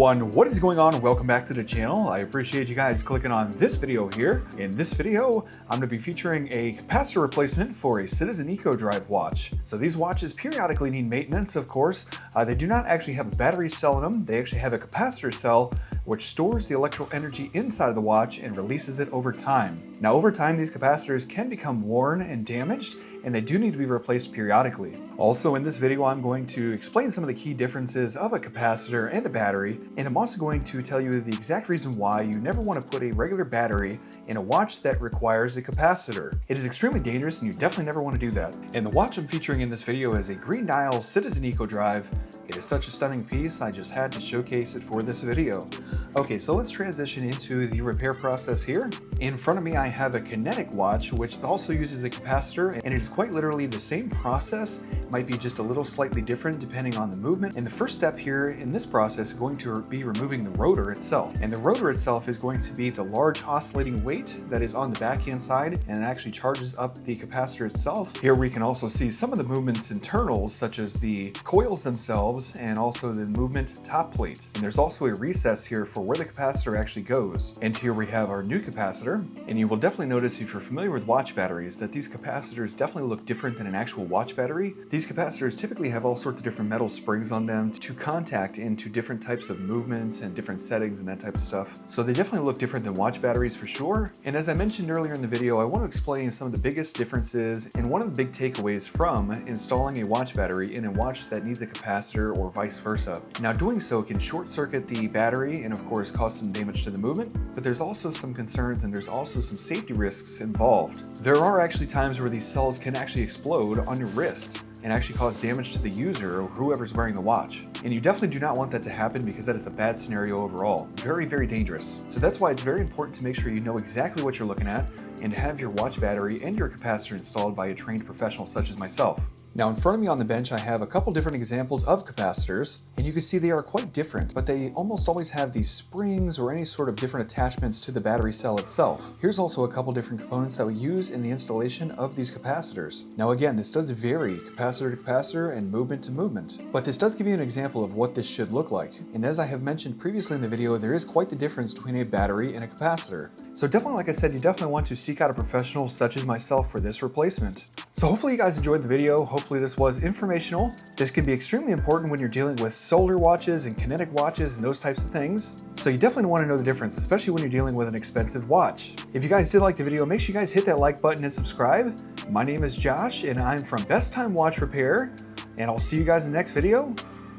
everyone, what is going on? Welcome back to the channel. I appreciate you guys clicking on this video here. In this video, I'm going to be featuring a capacitor replacement for a Citizen Eco Drive watch. So these watches periodically need maintenance, of course. They do not actually have a battery cell in them. They actually have a capacitor cell which stores the electrical energy inside of the watch and releases it over time. Now over time, these capacitors can become worn and damaged, and they do need to be replaced periodically. Also in this video, I'm going to explain some of the key differences of a capacitor and a battery, and I'm also going to tell you the exact reason why you never want to put a regular battery in a watch that requires a capacitor. It is extremely dangerous and you definitely never want to do that. And the watch I'm featuring in this video is a green dial Citizen Eco Drive. It is such a stunning piece, I just had to showcase it for this video. Okay, so let's transition into the repair process here. In front of me, I have a Kinetic watch, which also uses a capacitor, and it is quite literally the same process. It might be just a little slightly different depending on the movement. And the first step here in this process is going to be removing the rotor itself. And the rotor itself is going to be the large oscillating weight that is on the backhand side, and it actually charges up the capacitor itself. Here we can also see some of the movements internals, such as the coils themselves, and also the movement top plate. And there's also a recess here for where the capacitor actually goes. And here we have our new capacitor. And you will definitely notice, if you're familiar with watch batteries, that these capacitors definitely look different than an actual watch battery. These capacitors typically have all sorts of different metal springs on them to contact into different types of movements and different settings and that type of stuff. So they definitely look different than watch batteries for sure. And as I mentioned earlier in the video, I want to explain some of the biggest differences and one of the big takeaways from installing a watch battery in a watch that needs a capacitor or vice versa. Now doing so can short circuit the battery and of course cause some damage to the movement, but there's also some concerns and there's also some safety risks involved. There are actually times where these cells can actually explode on your wrist and actually cause damage to the user or whoever's wearing the watch. And you definitely do not want that to happen because that is a bad scenario overall. Very, very dangerous. So that's why it's very important to make sure you know exactly what you're looking at and have your watch battery and your capacitor installed by a trained professional such as myself. Now in front of me on the bench, I have a couple different examples of capacitors, and you can see they are quite different, but they almost always have these springs or any sort of different attachments to the battery cell itself. Here's also a couple different components that we use in the installation of these capacitors. Now again, this does vary capacitor to capacitor and movement to movement, but this does give you an example of what this should look like. And as I have mentioned previously in the video, there is quite the difference between a battery and a capacitor. So definitely, like I said, you definitely want to seek out a professional such as myself for this replacement. So hopefully you guys enjoyed the video. Hopefully this was informational. This can be extremely important when you're dealing with solar watches and kinetic watches and those types of things. So you definitely want to know the difference, especially when you're dealing with an expensive watch. If you guys did like the video, make sure you guys hit that like button and subscribe. My name is Josh and I'm from Best Time Watch Repair, and I'll see you guys in the next video,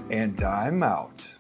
and I'm out.